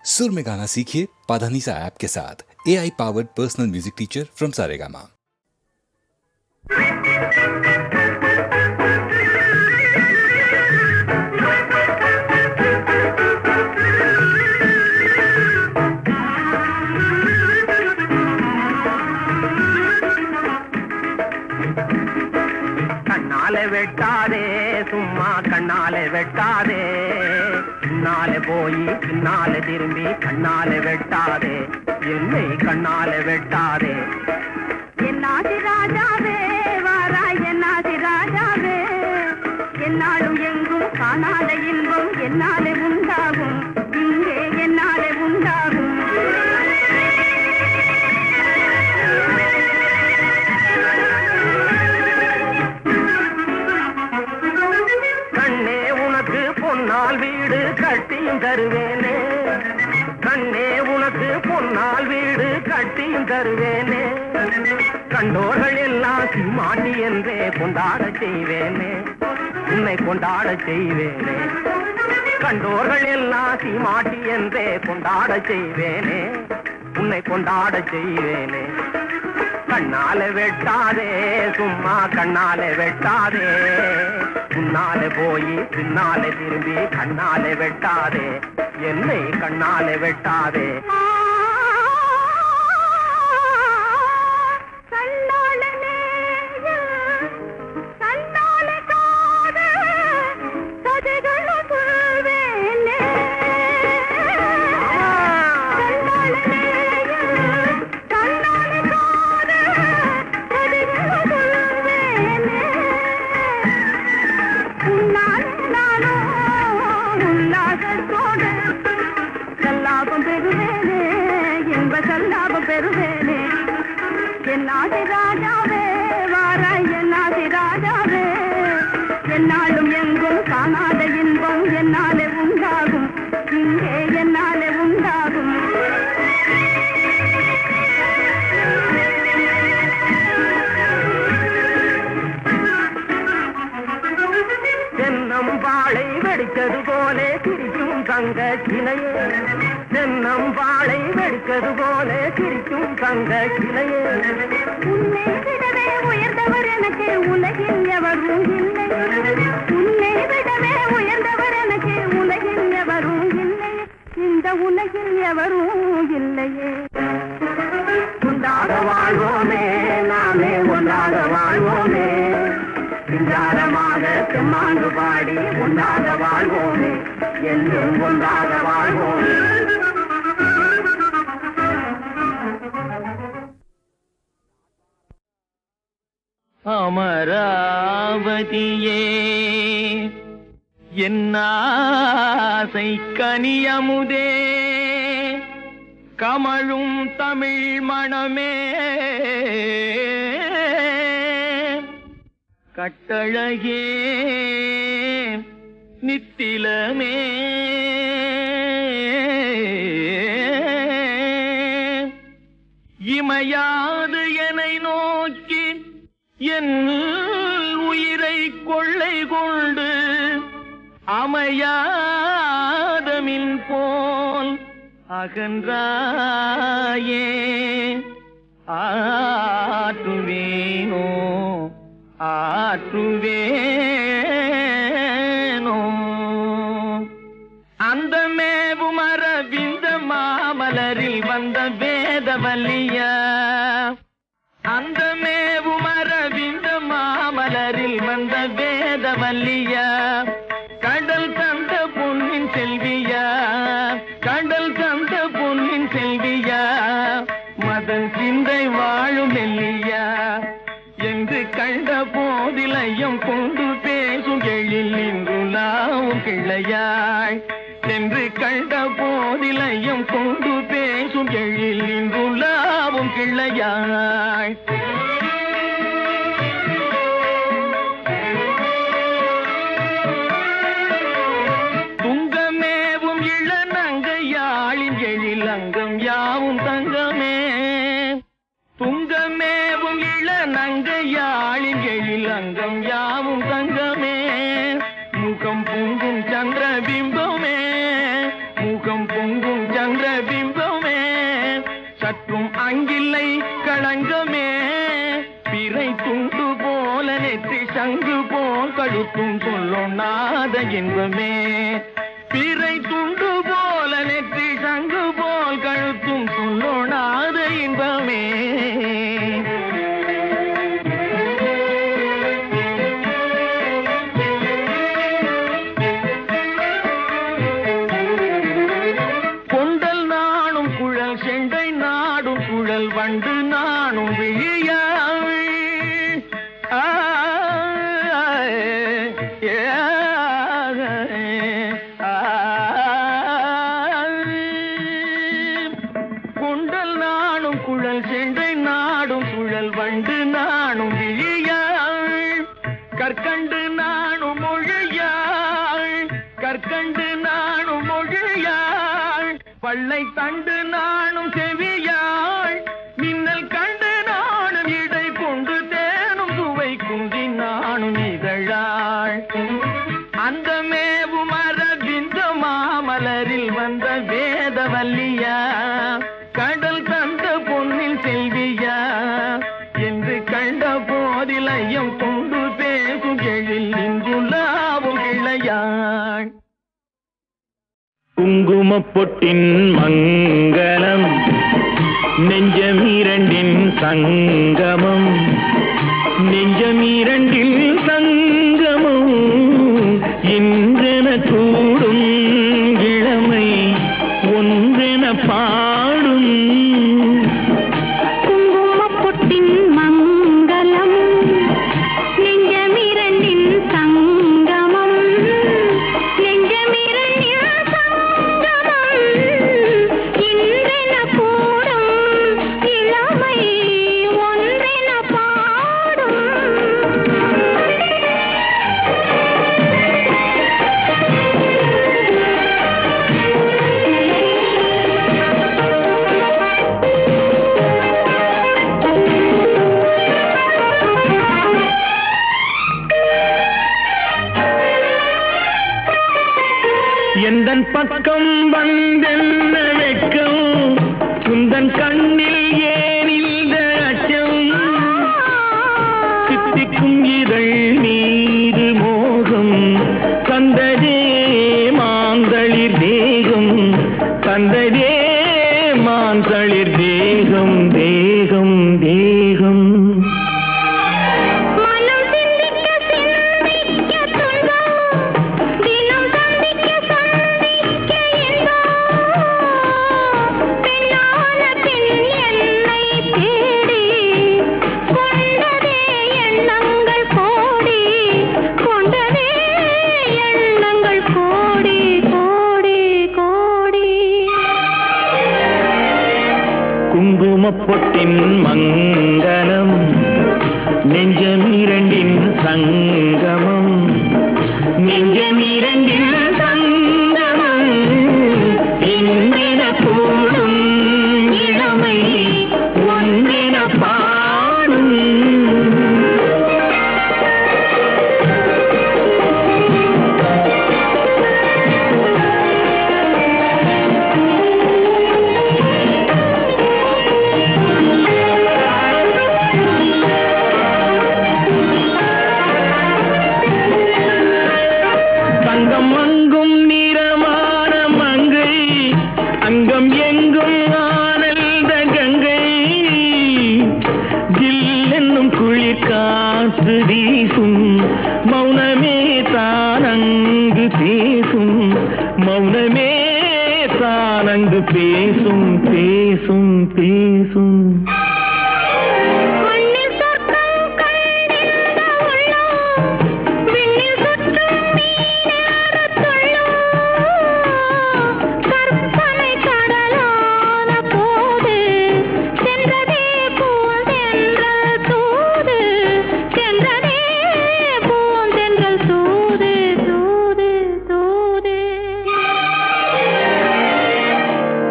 सुर में गाना सीखिए पाधानीसा ऐप के साथ। AI powered personal music teacher from Saregama. கண்ணாலே வெட்டாதே சும்மா கண்ணாலே வெட்டாதே, பின்னாலே போய் பின்னாலே திரும்பி கண்ணாலே வெட்டாதே, என்னை கண்ணாலே வெட்டாதே. என்னாதி ராஜாவே வாராய் என்னாதி ராஜாவே, என்னாலும் எங்கும் காணாத இன்பம் என்னாலே உண்டாகும், இங்கே என்னாலே உண்டாகும். கண்ணே உனக்கு பொன்னால் வீடு கட்டியும் தருவேனே, கண்ணே உனக்கு பொன்னால் வீடு கட்டியும் தருவேனே, கண்டோர்கள் எல்லாம் சீமாட்டி என்றே கொண்டாட செய்வேனே, உன்னை கொண்டாட செய்வேனே. கண்டோர்கள் எல்லாம் சீமாட்டி என்றே கொண்டாட செய்வேனே, உன்னை கொண்டாட செய்வேனே. கண்ணாலே வெட்டாதே சும்மா கண்ணாலே வெட்டாதே, முன்னாலே போய் பின்னாலே திரும்பி கண்ணாலே வெட்டாதே, என்னை கண்ணாலே வெட்டாதே. என்னாதி ராஜாவே வாராய் என்னாதி ராஜாவே, என்னாலும் எங்கும் காணாத இன்பம் என்னாலே உண்டாகும், இங்கே என்னாலே உண்டாகும். தென்னம் வாழை வெடித்தது போலே சிரிக்கும் தங்க கிளையே, தென்னம் வாழை வெடித்தது போலே சிரிக்கும் தங்க கிளையே. உன்னை விடவே உயர்ந்தவர் எனக்கு உலகில் எவரும் இல்லை, உன்னை விடவே உயர்ந்தவர் எனக்கு உலகில் எவரும் இல்லை, இந்த உலகில் எவரும் இல்லையே. ஒன்றாக வாழ்வோமே நாமே ஒன்றாக வாழ்வோமே, சிங்காரமாக செம்மாண்டு பாடி ஒன்றாக வாழ்வோமே, என்றும் ஒன்றாக வாழ்வோமே. அமராவதியே என்னாசை கனியமுதே, கமழும் தமிழ் மணமே, கட்டழகே நித்திலமே, இமையாது என்னை நோக்கி என் உயிரை கொள்ளை கொண்டு, அமையாதமின் போல் அகன்றாயே, ஆற்றுவேனோ ஆற்றுவேனோ. அந்த மேவும் அரவிந்த மாமலரில் வந்த வேதவல்லியா, அந்த மேவும் அரவிந்த மாமலரில் வந்த வேதவல்லியா, கடல் தந்த பொன்னின் செல்வியா, கடல் தந்த பொன்னின் செல்வியா, மதன் சிந்தை வாழும் மெல்லியா, என்று கண்ட போதிலையும் கொண்டு பேசும் எழில் இன்றுலாவும் கிளையாய், என்று கண்ட போதிலையும் கொண்டு பேசும் எழில் இன்றுலாவும் கிளையாய். துங்கமேவும் இளநங்கையாளின் எழில் அங்கம் யாவும் தங்கமே, துங்கமேவும் இளநங்கையாளின் எழில் அங்கம் யாவும் தங்கமே, முகம் பொங்கும் சந்திர பிம்பமே, முகம் பொங்கும் சந்திர துண்ணொண்ணாத இன்பமே. பிறை துண்டு போல நெற்றி சங்கு போல் கழுத்தும் துண்ணொண்ணாத இன்பமே. கொண்டல் நானும் குழல் செண்டை நாடும் குழல் வண்டு நானும் விழியாள். குண்டல் நானும் குழல் செண்டை நாடும் குழல் வண்டு நானும் விழியாள். கற்கண்டு நானும் மொழியாள். கற்கண்டு நானும் மொழியாள். பள்ளை தண்டு நானும் செவியாள். மின்னல் கண்டு நானும் இடை கொண்டு தேனும் சுவை குந்தி நானும் இதழாள். அந்த மேவும் அரவிந்த மாமலரில் வந்த வேதவல்லியா, கடல் தந்த பொன்னில் செல்வியா என்று கண்ட போதில் ஐயம் கொண்டு பேசும் எழில் இன்றுலாவும் இளையாள். குங்குமப்பொட்டின் மங்களம் நெஞ்சமீரண்டின் சங்கமம். நெஞ்சமீரண்டில் சங்கமம் இன்றென கூடும் இளமை ஒன்றென பாடும். குங்குமப்பொட்டின் மங்களம் நெஞ்சமிரண்டின் சங்கமம். நெஞ்சமிரண்டின் சங்கமம் இன்றென கூடும் இளமை ஒன்றென பாடும். எந்தன் பக்கம் வந்தென்ன வெட்கம், உந்தன் கண்ணில் ஏனில்ல அச்சம். சித்திக்கும் இதழ் மீது மோகம் தந்ததே மாந்தளிர் தேகம். தந்ததே மாந்தளிர் தேகம் தேகம் தேகம். மனம் சிந்திக்க சிந்திக்க துன்பம், தினம் சந்திக்க சந்திக்க இன்பம். பெண்ணான பெண் என்னை தேடி கொண்டதே எண்ணங்கள் கோடி. கொண்டதே எண்ணங்கள் கோடி கோடி கோடி. குங்குமப்பொட்டின் மங்களம் நெஞ்சமீரண்டின் சங்கமம். நெஞ்சமீரண்டின் சங்கமம் இன்றென கூடும் இளமை ஒன்றென பாடும். தங்கம் அங்கும் நிறமான மங்கை, அங்கம் எங்கும் ஆனந்த கங்கை. ஜில் என்னும் குளிர் காற்று வீசும், மௌனமே தானங்கு பேசும். மௌனமே தானங்கு பேசும் பேசும் பேசும். மண்ணில் சொர்க்கம் கண்டிருந்த உள்ளம், விண்ணில் சுற்றும் மீனேறத் துள்ளும். கற்பனை கடலான போது சென்றதே பூந்தென்றல் தூது. சென்றதே பூந்தென்றல் தூது தூது தூது.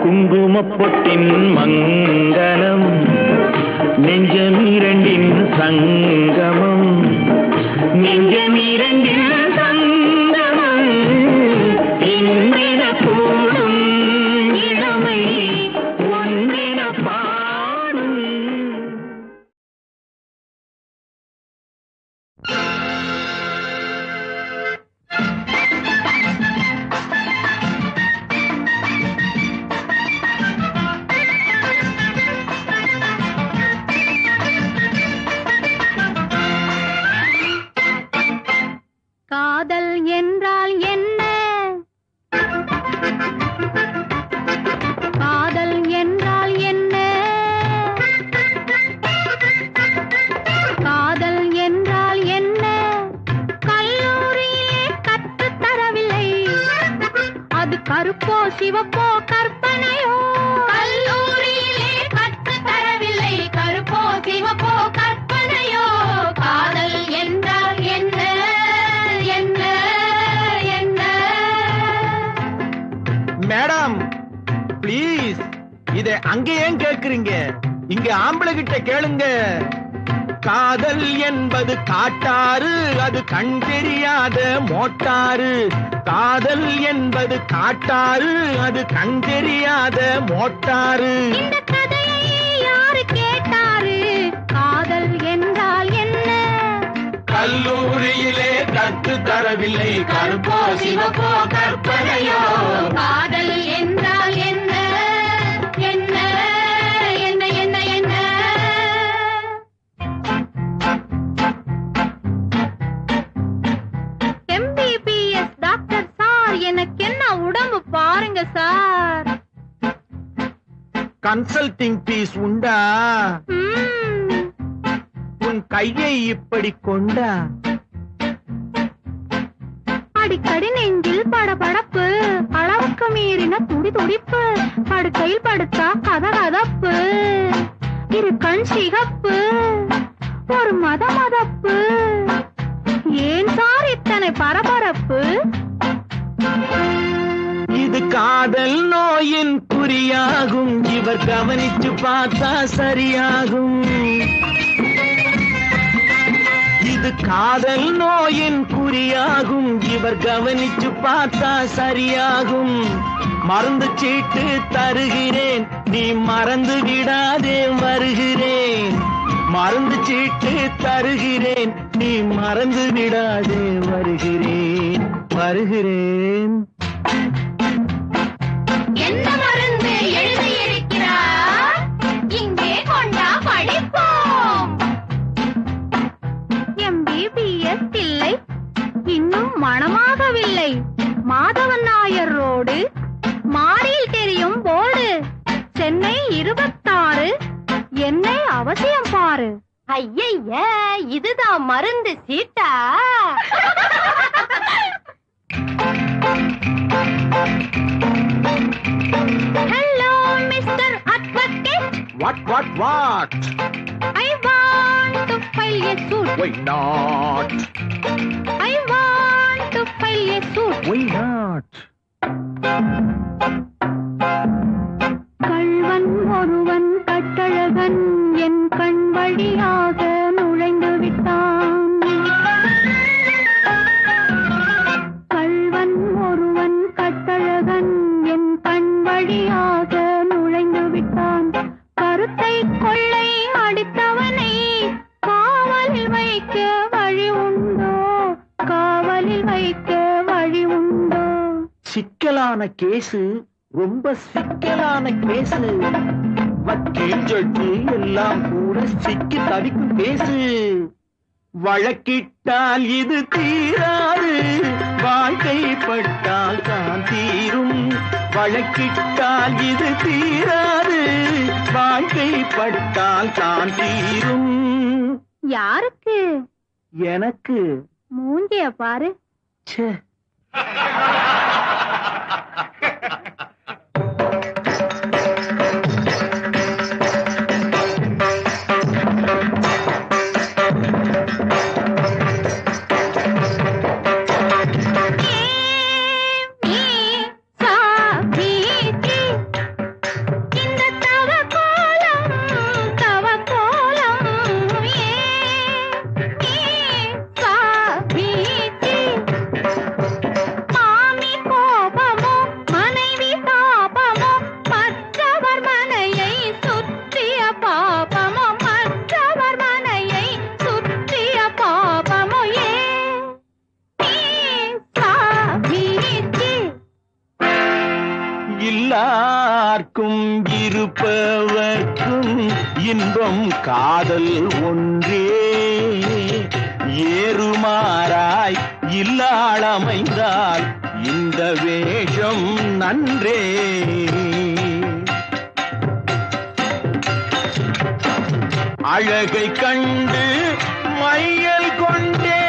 குங்குமப்பொட்டின் மங்களம் நெஞ்சமீரண்டின் சங்கமம். நெஞ்சமீரண்டின் சங்கமம் இன்றென கூடும் இளமை ஒன்றென பாடும். சிவப்போ கற்பனையோ கல்லூரியிலே கற்று தரவில்லை கருப்போ சிவப்போ கற்பனையோ காதல் என்றால் என்ன என்ன என்ன மேடம் ப்ளீஸ் இதை அங்க ஏன் கேக்குறீங்க? இங்க ஆம்பளை கிட்ட கேளுங்க. காதல் என்பது காட்டாறு, அது கண் தெரியாத மோட்டாறு. காதல் என்பது காட்டாறு, அது கண் தெரியாத மோட்டாறு. இந்த கதையை யாரு கேட்டாரு? காதல் என்றால் என்ன? கல்லூரியிலே கற்று தரவில்லை கருப்போ சிவப்போ கற்பனையோ. காதல் என்றால் என்ன என்ன என்ன என்ன என்ன? எம்பிபிஎஸ் டாக்டர் சார், எனக்கு என்ன உடம்பு பாருங்க சார். கன்சல்டிங் பீஸ் உண்டா? ம், உன் கையை இப்படி கொண்டா. அடிக்கடி நெஞ்சில் படபடப்பு, அளவுக்கு மீறின துடி துடிப்பு, படுக்கையில் படுத்தா கதகதப்பு, இரு கண் சிகப்பு, ஒரு மதமதப்பு, ஏன் சார் இத்தனை பரபரப்பு? இது காதல் நோயின் குறியாகும், இவர் கவனிச்சு பார்த்தா சரியாகும். இது காதல் நோயின் குறியாகும், இவர் கவனிச்சு பார்த்தா சரியாகும். மருந்து சீட்டு தருகிறேன், நீ மறந்து விடாதே வருகிறேன். மருந்து சீட்டு தருகிறேன், நீ மறந்து விடாதே வருகிறேன் வருகிறேன். என்ன மருந்து எழுதி இருக்கிறார்? இங்கே கொண்டா படிப்போம். எம்பிபிஎஸ் இல்லை, இன்னும் மணமாகவில்லை. மாதவன் நாயர் ரோடு, மாடியில் தெரியும் போர்டு, சென்னை 26. என்னை அவசியம் பாரு. ஐய, இதுதான் மருந்து சீட்டா? Hello mister advocate. What? I want to file a suit. Why not? I want to file a suit. Why not? கள்வன் ஒருவன் கட்டழகன் என் கண் வழியாக நுழைந்து விட்டான். கள்வன் ஒருவன் கட்டழகன் என் கண் வழியாக நுழைந்து விட்டான். கருத்தை கொள்ளை அடித்தவனை காவலில் வைக்க வழி உண்டோ? காவலில் வைக்க வழி உண்டோ? சிக்கலான கேசு, ரொம்ப சிக்கலான கேசு. வக்கீல் ஜட்ஜு எல்லாம் கூட சிக்கி தவிக்கும் கேசு. வழக்கிட்டால் இது தீராது, வாழ்க்கைப்பட்டால் தான் தீரும். வழக்கிட்டால் இது தீராது, வாழ்க்கைப்பட்டால் தான் தீரும். யாருக்கு? எனக்கு. மூஞ்சிய பாரு. ச்சே. இந்த தவக்கோலம் மாமி கோபமோ மனைவி தாபமோ மற்றவர் மனையை சுற்றிய பாபமோ மற்றவர் மனையை சுற்றிய பாபமோ எல்லார்க்கும் இருப்பவர்க்கும் இன்பம் காதல் ஒன்றே. ஏறுமாறாய் இல்லாளமைந்தால் இந்த வேஷம் நன்றே. அழகை கண்டு மையல் கொண்டே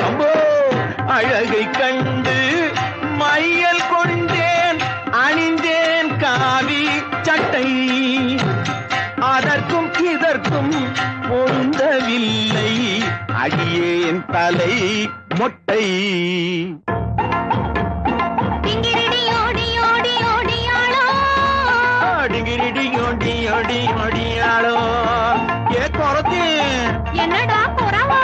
சம்போ. அழகை கண்டு அடியேன் தலை மொட்டை. டிங்கிரிடி ஓடி ஓடி ஓடியாளோ, டிங்கிரிடி ஓடி ஓடி ஓடியாளோ. ஏ குறத்தி என்னடா குறவா?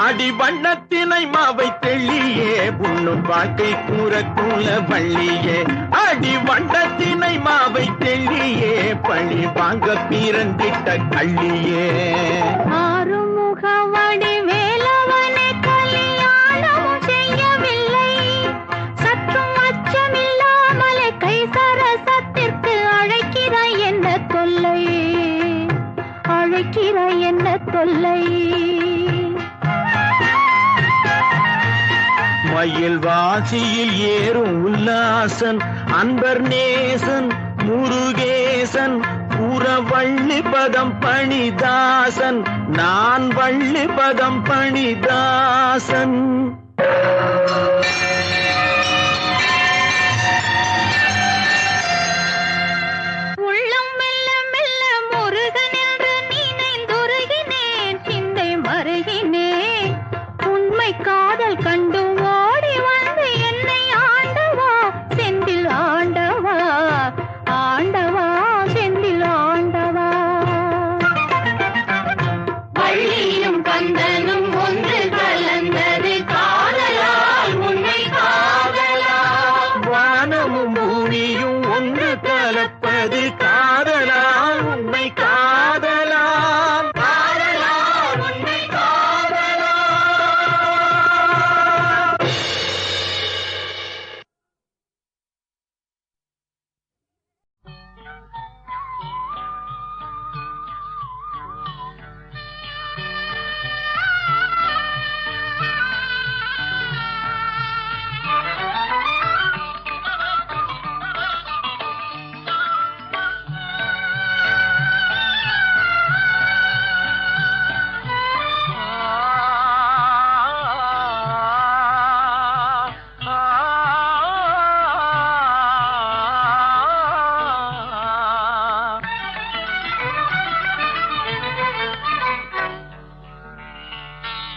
அடி வண்ணத்தினை மாவை தெள்ளியே உண்ணும் வாழ்க்கை கூறக்குள்ள வள்ளியே. அடி வண்ணத்தினை மாவை தெள்ளியே பழி வாங்க பிறந்திட்ட கள்ளியே. ஆறுமுக வடிவேலவனை கல்யாணமும் செய்யவில்லை, சற்றும் அச்சமில்லாமலே கை சரசத்திற்கு அழைக்கிறாய் என்ன தொல்லை, அழைக்கிறாய் என்ன தொல்லை. மயில் வாசியில் ஏறும் உல்லாசன் அன்பர் நேசன் முருகேசன் புற வள்ளி பதம் பணிதாசன். நான் வள்ளி பதம் பணிதாசன். உள்ளம் மெல்ல மெல்ல முருகன் என்று நினைந்துருகினேன், சிந்தை மருகினேன். உண்மை காதல் கண்டு ஓடி வந்து என்னை ஆண்டவா செந்தில் ஆண்டவா, ஆண்டவா செந்தில் ஆண்டவா. வள்ளியும் கந்தனும் ஒன்று கலந்தது காதலால், உண்மை காதலால். வானமும் பூமியும் ஒன்று கலப்பது காதலால், உண்மை காதலால். காதலால், உண்மை காதலால்.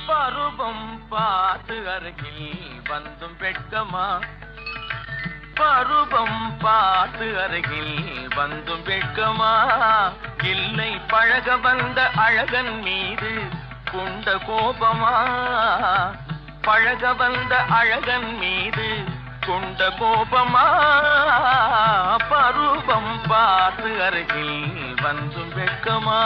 பருவம் பார்த்து அருகில் வந்தும் வெட்கமா, பருவம் பார்த்து அருகில் வந்தும் வெட்கமா. இல்லை பழக வந்த அழகன் மீது கொண்ட கோபமா, பழக வந்த அழகன் மீது கொண்ட கோபமா. பருவம் பார்த்து அருகில் வந்தும் வெட்கமா.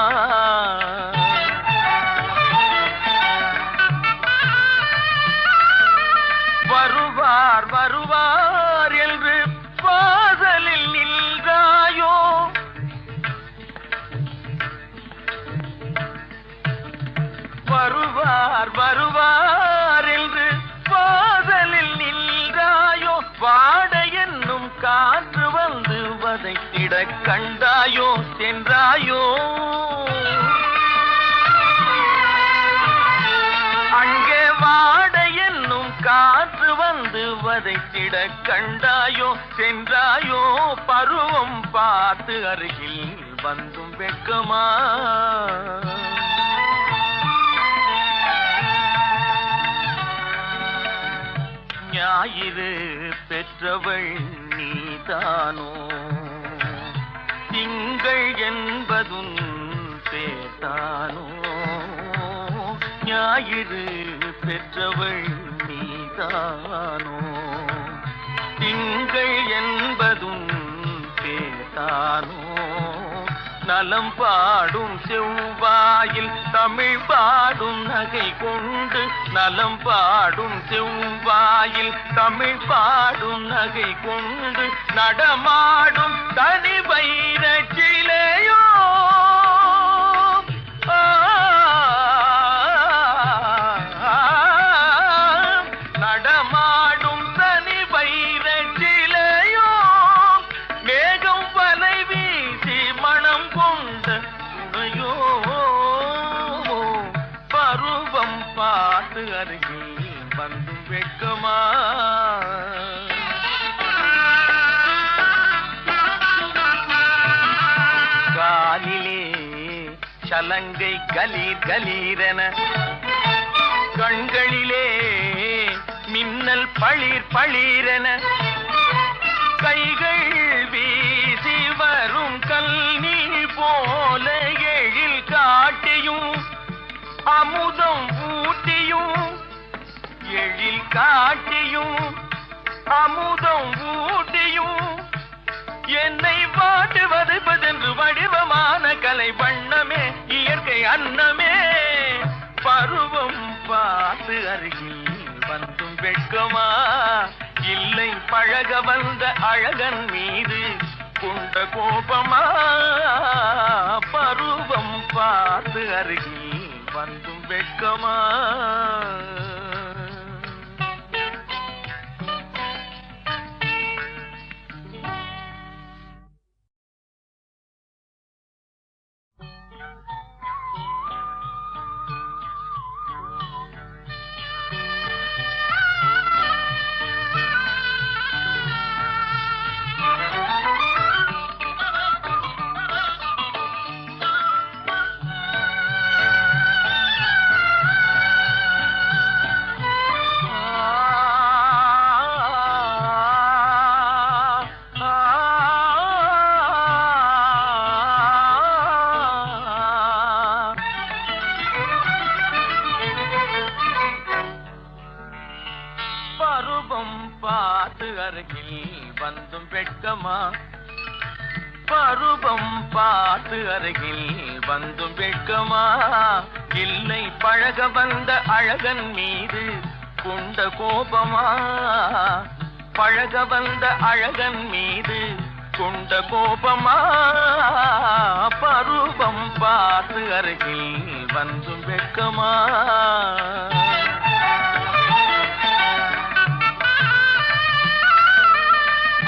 வருவார் வருவார் என்று வாசலில் நின்றாயோ, வருவார் வருவார் என்று வாசலில் நின்றாயோ. வாட என்னும் காற்று வந்து வதைத்திட கண்டாயோ சென்றாயோ. அங்கே வாட என்னும் காற்று வந்து வதைத்திட கண்டாயோ சென்றாயோ. பருவம் பார்த்து அருகில் வந்தும் வெட்கமா. ஞாயிறு பெற்றவள் நீதானோ, திங்கள் என்பதும் பேத்தானோ. ஞாயிறு பெற்றவள் நீதானோ, திங்கள் என்பதும் பேத்தானோ. நலம் பாடும் செவ்வாயில் தமிழ் பாடும் நகை கொண்டு, நலம் பாடும் செவ்வாயில் தமிழ் பாடும் நகை கொண்டு நடமாடும் தனி வைர சிலையோ. நடமாடும் தனி வைர சிலையோ. மேகம் வலை வீசி மனம் கொண்ட துணையோ. பருவம் பார்த்து அருகில் வந்தும் வெட்கமா. காலிலே சலங்கை கலீர் கலீரென கண்களிலே மின்னல் பளிர் பளிரென கைகள் வீசி வரும் கல்நீர் போல எழில் காட்டியும் அமுதம் ஊட்டியும் எழில் காட்டியும் அமுதம் ஊட்டியும் என்னை பாட்டு வதைப்பதென்று வடிவமான கலை வண்ணமே இயற்கை அன்னமே பருவம் பார்த்து அருகில் வந்தும் வெட்கமா இல்லை பழக வந்த அழகன் மீது கொண்ட கோபமா பருவம் பார்த்து அருகில் வந்தும் வெட்கமா வந்தும் வெட்கமா பருவம் பார்த்து அருகில் வந்தும் வெட்கமா இல்லை பழக வந்த அழகன் மீது கொண்ட கோபமா பழக வந்த அழகன் மீது கொண்ட கோபமா பருவம் பார்த்து அருகில் வந்தும் வெட்கமா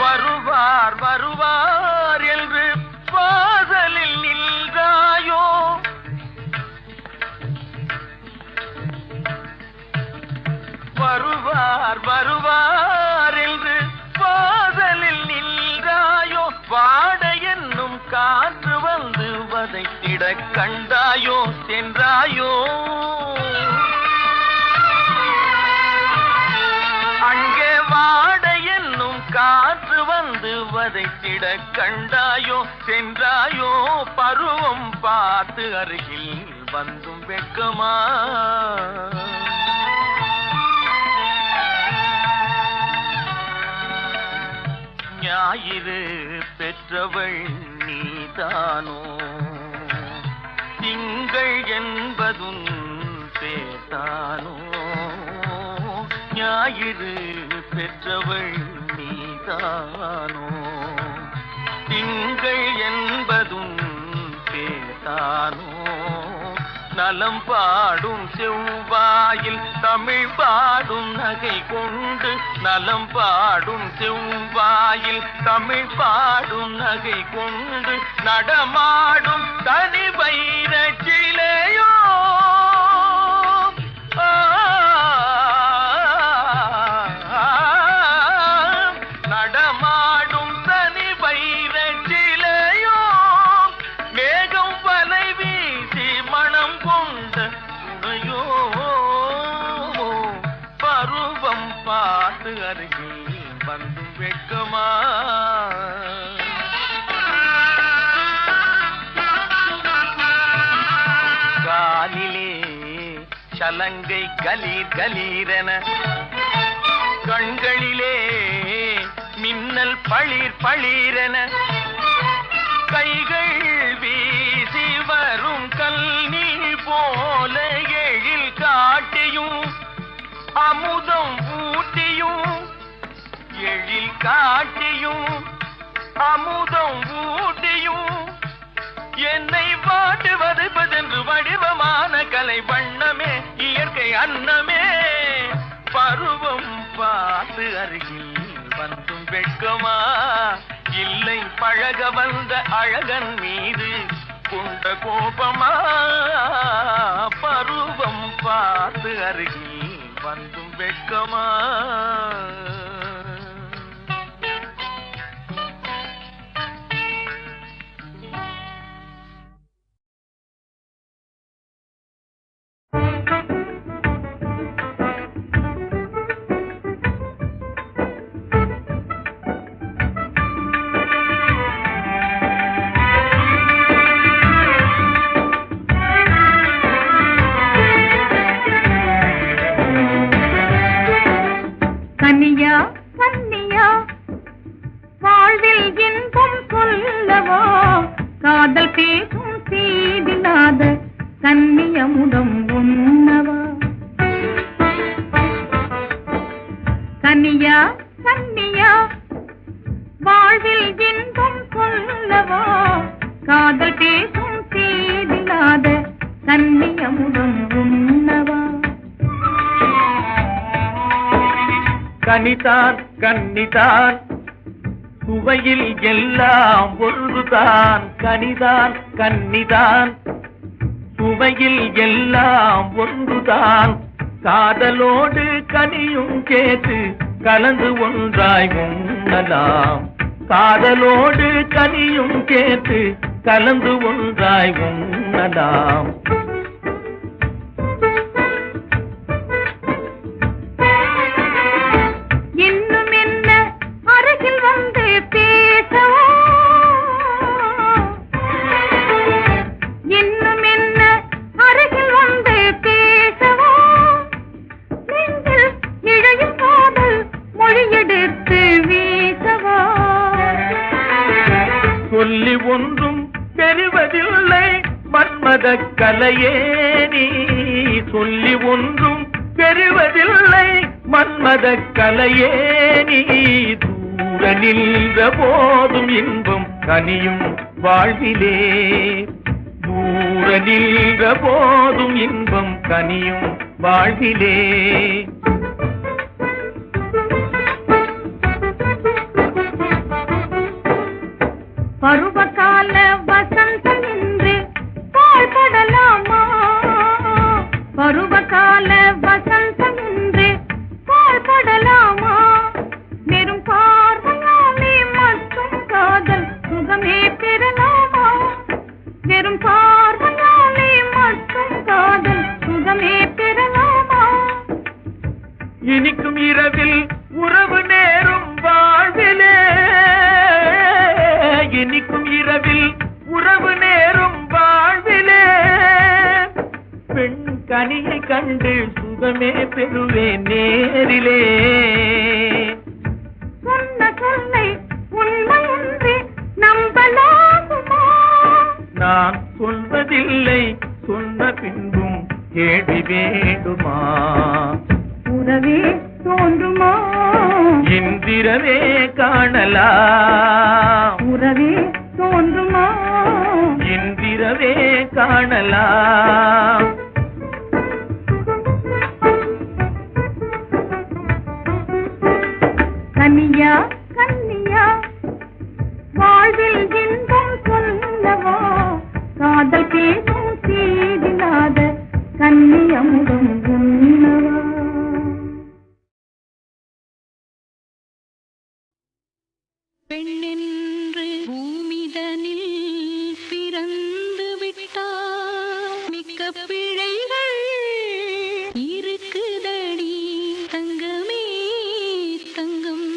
வருவார் வருவார் என்று வாசலில் நின்றாயோ வருவார் வருவார் என்று வாசலில் நின்றாயோ வாட என்னும் காற்று வந்து வதைத்திட கண்டாயோ சென்றாயோ அங்கே வாட என்னும் காற்று வந்து வதைத்திட கண்டாயோ சென்றாயோ பருவம் பார்த்து அருகில் வந்தும் வெட்கமா ஞாயிறு பெற்றவள் நீதானோ திங்கள் என்பதும் பேத்தானோ ஞாயிறு பெற்றவள் நீதானோ திங்கள் என்பதும் பேத்தானோ நலம் பாடும் செவ்வாயில் தமிழ் பாடும் நகை கொண்டு நலம் பாடும் செவ்வாயில் தமிழ் பாடும் நகை கொண்டு நடமாடும் தனி வைர சிலையோ நடமாடும் தனி வைர சிலையோ மேகம் வலை வீசி மனம் கொண்ட துணையோ பருவம் பார்த்து அருகில் வந்தும் வெட்கமா காலிலே சலங்கை கலீர் கலீரென கண்களிலே மின்னல் பளிர் பளிரென கைகள் வீசி வரும் கல்நீர் போல எழில் காட்டியும் அமுதம் ஊட்டியும் எழில் காட்டியும் அமுதம் ஊட்டியும் என்னை பாட்டு வதைப்பதென்று வடிவமான கலை வண்ணமே இயற்கை அன்னமே பருவம் பார்த்து அருகில் வந்தும் வெட்கமா இல்லை பழக வந்த அழகன் மீது கொண்ட கோபமா பருவம் பார்த்து அருகில் வந்தும் வெட்கமா கனியா கன்னியா வாழ்வில் இன்பம் சொல்லவா காதல் பேசும் சீதில்லாத கன்னியமுடம் உண்ணவா கனியா கன்னியா வாழ்வில் இன்பம் சொல்லவா காதல் பேசும் சீதில்லாத கன்னியமுடம் உண்ணவா கனிதான் கன்னிதான் சுவையில் எல்லாம் ஒன்றுதான் கனிதான் கன்னிதான் சுவையில் எல்லாம் ஒன்றுதான் காதலோடு கனியும் கேட்டு கலந்து ஒன்றாய் உண்ணலாம் காதலோடு கனியும் கேட்டு கலந்து ஒன்றாய் உண்ணலாம் இன்னும் என்ன அருகில் வந்து பேசவா இன்னும் என்ன அருகில் வந்து பேசவா நெஞ்சில் இழையும் காதல் மொழியெடுத்து வீசவா சொல்லி ஒன்றும் பெறுவதில்லை மன்மத கலையே நீ சொல்லி ஒன்றும் பெறுவதில்லை மன்மத கலையே நீ தூர நின்ற போதும் இன்பம் கனியும் வாழ்விலே தூர நின்ற போதும் இன்பம் கனியும் வாழ்விலே பருவகால வசந்தம் என்று பாழ்படலாமா பருவகால வசந்தம் என்று பாழ்படலாமா வெறும் பார்வையாலே மட்டும் காதல் சுகமே பெறலாமா வெறும் பார்வையாலே மட்டும் காதல் சுகமே பெறலாமா இனிக்கும் இரவில் உறவு நேரும் வாழ்விலே இனிக்கும் இரவில் உறவு நேரும் வாழ்விலே பெண் கனியை கண்டு சுகமே பெறுவேன் நேரிலே சொன்ன சொல்லை உண்மை என்று நம்பலாகுமா நான் சொல்வதில்லை சொன்ன பின்பும் கேள்வி வேண்டுமா உறவே தோன்றுமா இந்திரவே காணலாம் உறவே தோன்றுமா இந்திரவே காணலாம் கனியா கன்னியா வாழ்வில் இன்பம் சொல்லவா காதல் பேசும் சீதில்லாத கன்னியமுடம் உண்ணவா பெண்ணென்று பூமிதனில் பிறந்து விட்டார் மிக்க பிழைகள் இருக்குதடி தங்கமே தங்கம்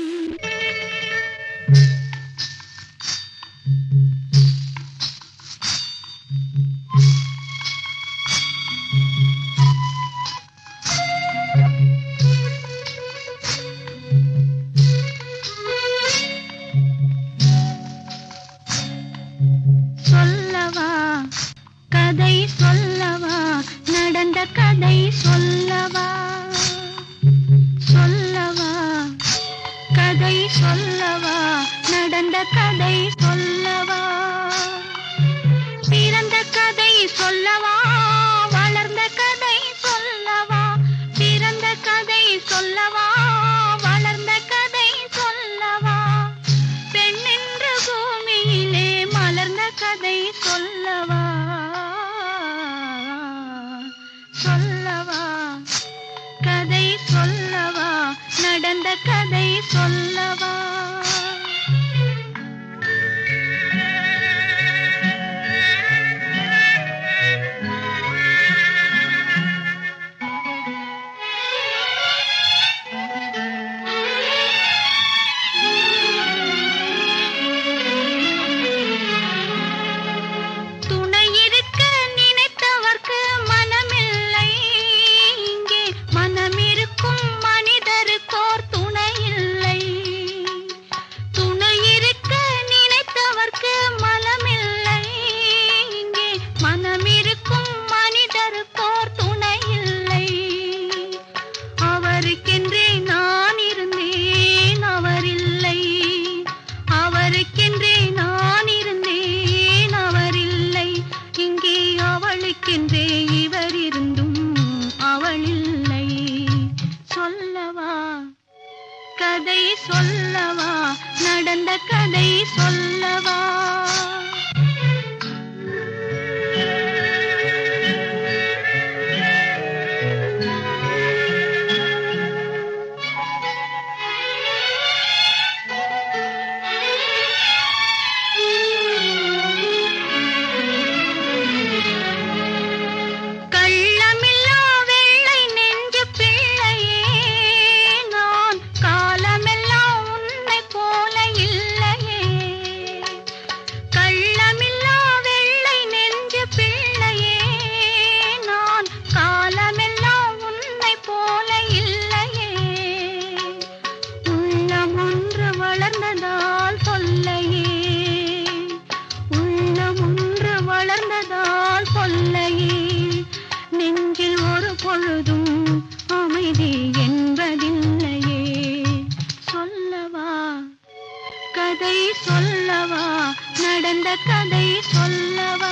சொல்லவா கதை சொல்லவா நடந்த கதை சொல்லவா சொல்லவா கதை சொல்லவா நடந்த கதை சொல்லவா பிறந்த கதை சொல்லவா வளர்ந்த கதை சொல்லவா பிறந்த கதை சொல்லவா வளர்ந்த கதை சொல்லவா பெண்ணென்ற பூமியிலே மலர்ந்த கதை சொல்லவா சொல்லவா கதை சொல்லவா நடந்த கதை சொல்லவா துணை இருக்க நினைத்தவர்க்கு மனமில்லை இங்கே மனமிருக்கும் மனிதருக்கோர் துணை சொல்லவா நடந்த கதை சொல்லவா கதை சொல்லவா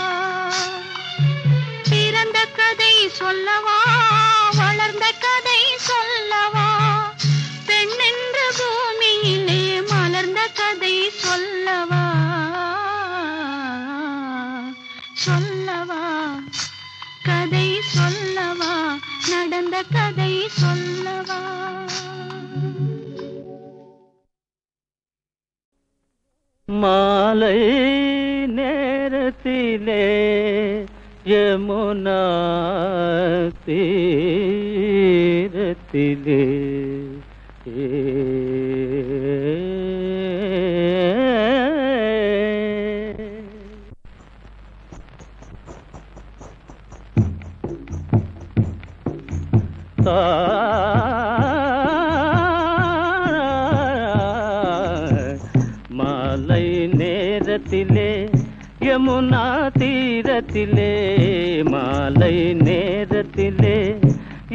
பிறந்த கதை சொல்லவா வளர்ந்த கதை சொல்லவா பெண்ணென்ற பூமியிலே மலர்ந்த கதை சொல்லவா சொல்லவா கதை சொல்லவா நடந்த கதை சொல்லவா மாலை நேரத்திலே யமுனா தீரத்திலே மாலை நேரத்திலே யமுனா தீரத்திலே மாலை நேரத்திலே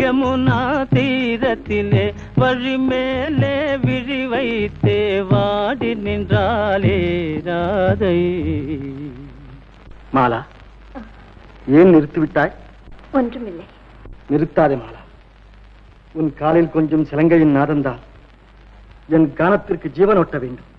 யமுனா தீரத்திலே வழி மேலே விழி வைத்தே வாடி நின்றாளே ராதை. மாலா, ஏன் நிறுத்திவிட்டாய்? ஒன்றுமில்லை. நிறுத்தாதே மாலா. உன் காலில் கொஞ்சம் சிலங்கையின் நாதந்தான் என் கானத்திற்கு ஜீவனோட்ட வேண்டும்.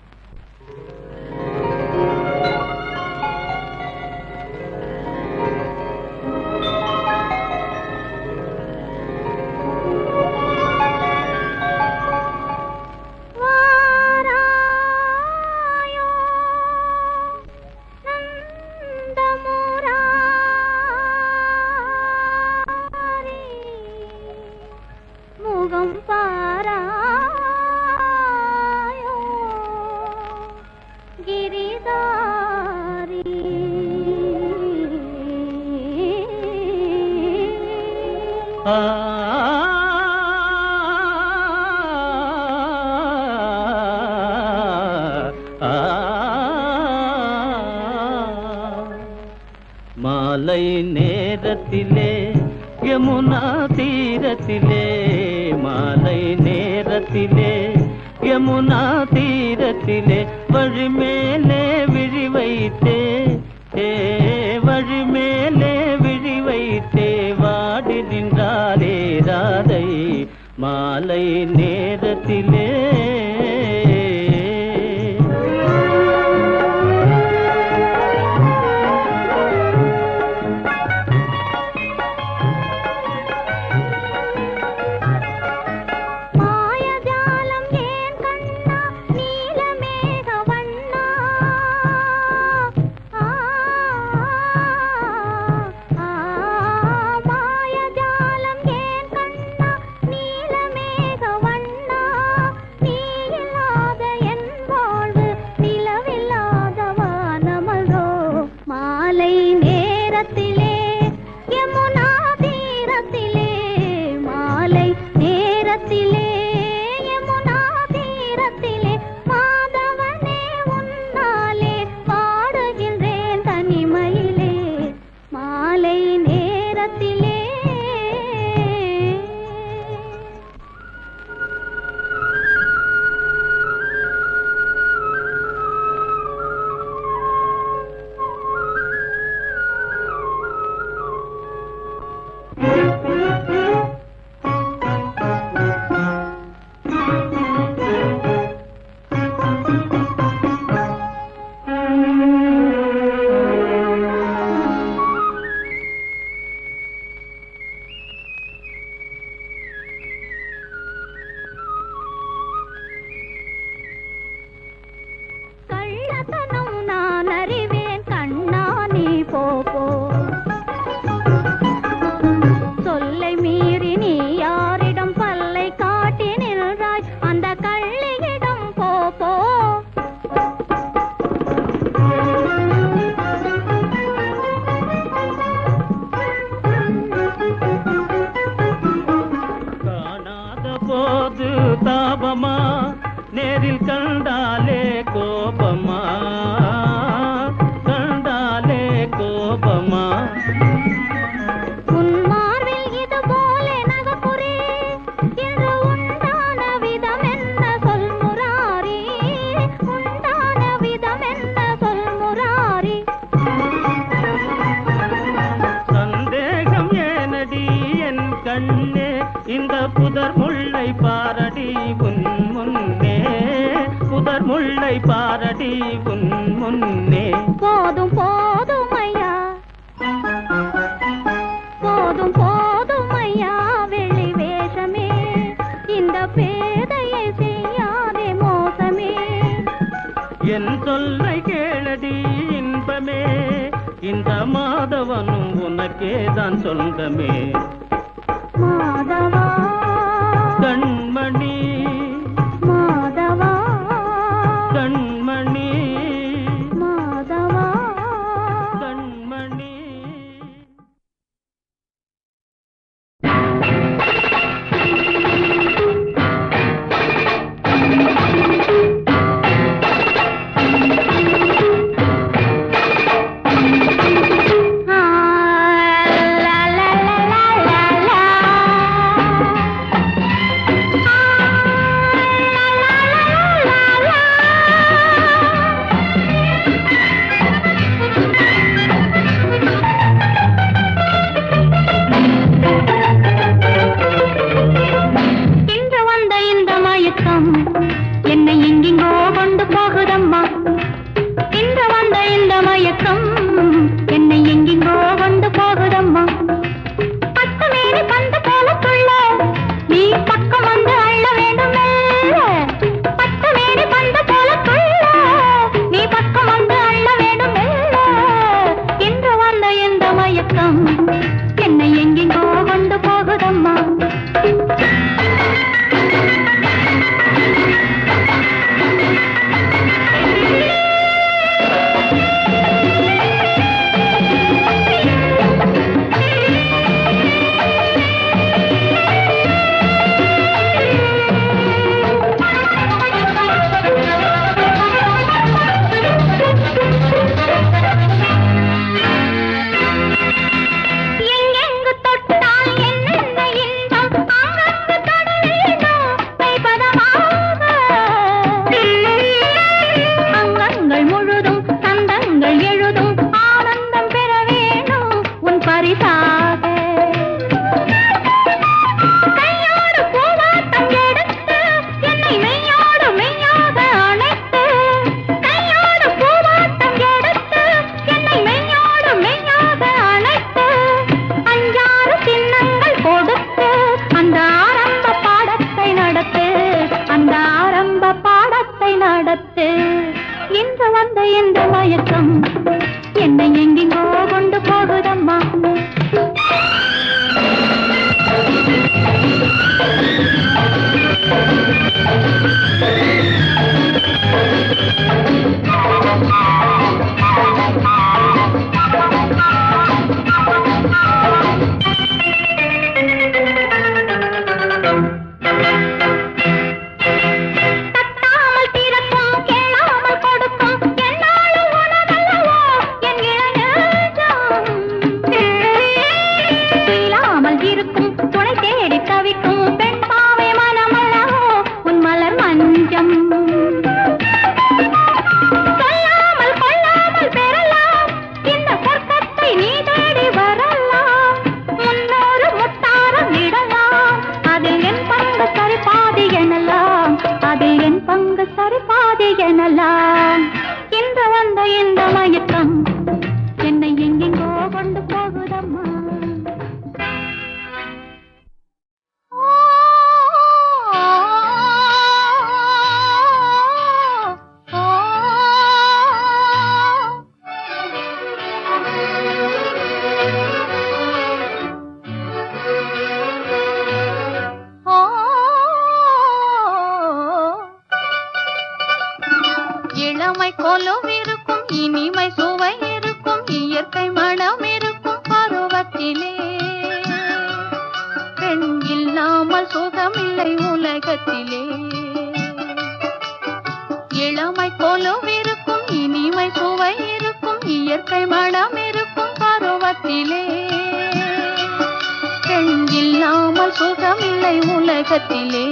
மாலை நேரத்திலே யமுனா தீரத்திலே மாலை நேரத்திலே யமுனா தீரத்திலே வழி மேலே விழி வைத்தே வழி மேலே விழி வைத்தே வாடி நின்றாரே ராதை மாலை நேரத்திலே. நேரில் கண்டாலே கோபமா, கண்டாலே கோபமா. உன் மார்பில் இது போல நகப்புரே என்று உண்டான விதம் என்ன சொல் முராரி, உண்டான விதம் என்ன சொல் முராரி. சந்தேகம் ஏனடி என் கண்ணே, இந்த புதர் முல்லை பாரடி உன் முன்னே, புதர் முல்லை பாரடி உன் முன்னே. போதும் போதும் ஐயா, போதும் போதும் ஐயா வெளி வேஷமே, இந்த பேதையை செய்யாதே மோசமே. என் சொல்லை கேளடி இன்பமே, இந்த மாதவனும் உனக்கேதான் சொந்தமே. மாதவா கண்மணி, மாதவா கண்மணி, மாதவா. கண்மணி. இன்று வந்த இந்த மயக்கம் என்னை எங்கெங்கோ கொண்டு போகுதம்மா, இன்று வந்த இந்த மயக்கம் என்னை எங்கெங்கோ கொண்டு போகுதம்மா. பத்து மேனி பந்து போல துள்ள நீ பக்கம் வந்து அள்ள வேண்டும் மெல்ல, பத்து மேனி பந்து போல துள்ள நீ பக்கம் வந்து அள்ள வேண்டும் மெல்ல. இன்று வந்த இந்த மயக்கம் என்னை எங்கெங்கோ கொண்டு போகுதம்மா. எங்கெங்கு தொட்டால் என்னென்ன இன்பம், அங்கங்கு தொட வேண்டும் கைப்பதமாக. அங்கங்கள் முழுதும் சந்தங்கள் எழுதும் ஆனந்தம் பெற வேண்டும் உன் பரிசாக. கையோடு பூவாட்டம் எடுத்து என்னை மெய்யோடு மெய்யாக அணைத்து, கையோடு பூவாட்டம் எடுத்து என்னை மெய்யோடு மெய்யாக அணைத்து, அஞ்சாறு சின்னங்கள் கொடுத்து அந்த ஆரம்ப பாடத்தை நடத்து, அந்த ஆரம்ப பாடத்தை நடத்து. இன்று வந்த இந்த மயக்கம் என்னை எங்கெங்கோ கொண்டு போகுதம்மா. தட்டாமல் திறக்கும் கேளாமல் கொடுக்கும் என்னாலும் உனதல்லவோ என் இளைஞம். துயிலாமல் இருக்கும் துணை தேடி தவிக்கும் பெண் பாவை மனமல்லவோ உன் மலர் மஞ்சம். சொல்லாமல் கொள்ளாமல் பெறலாம் இந்த சொர்க்கத்தை நீ தேடி வரலாம். முன்னோரு முத்தாரம் இடலாம் அதில் என் பங்கு சரிபாதி எனலாம், அதில் என் பங்கு சரிபாதி எனலாம். இன்று வந்த இந்த மயக்கம் என்னை எங்கெங்கோ கொண்டு போகுதம்மா. இளமை கொலுவிருக்கும் இனிமை சுவை இருக்கும் இயற்கை மனம் இருக்கும் பருவத்திலே, பெண் இல்லாமல் சுகமில்லை உலகத்திலே. இளமை கொலுவிருக்கும் இனிமை சுவை இருக்கும் இயற்கை மனம் இருக்கும் பருவத்திலே பெண் இல்லாமல் சுகமில்லை உலகத்திலே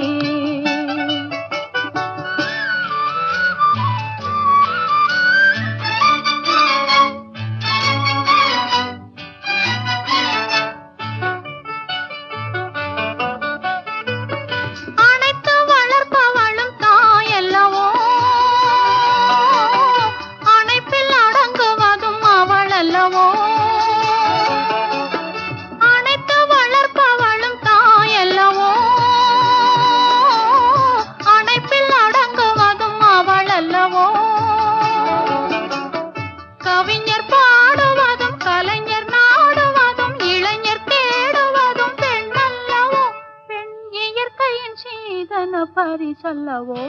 பரிசல்லவோ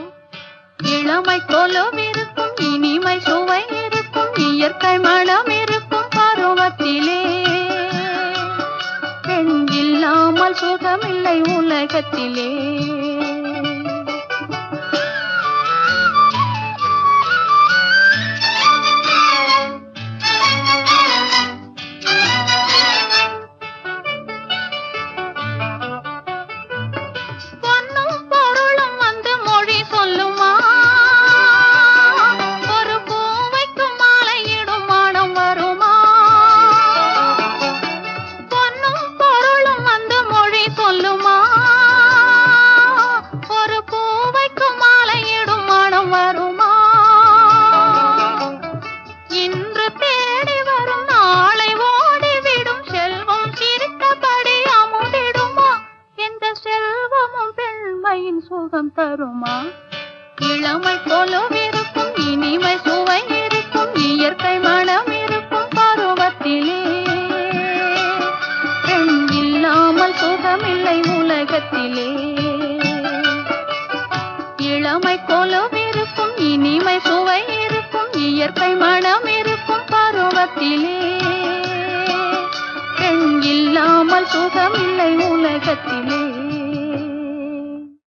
இளமை கொலுவிருக்கும் இனிமை சுவை இருக்கும் இயற்கை மனம் இருக்கும் பருவத்திலே பெண் இல்லாமல் சுகமில்லை உலகத்திலே சுகம் தருமா இளமை கொலுவிருக்கும் இனிமை சுவை இருக்கும் இயற்கை மனம் இருக்கும் பருவத்திலே பெண் இல்லாமல் சுகமில்லை உலகத்திலே இளமை கொலுவிருக்கும் இனிமை சுவை இருக்கும் இயற்கை மனம் இருக்கும் பருவத்திலே பெண் இல்லாமல் சுகமில்லை உலகத்திலே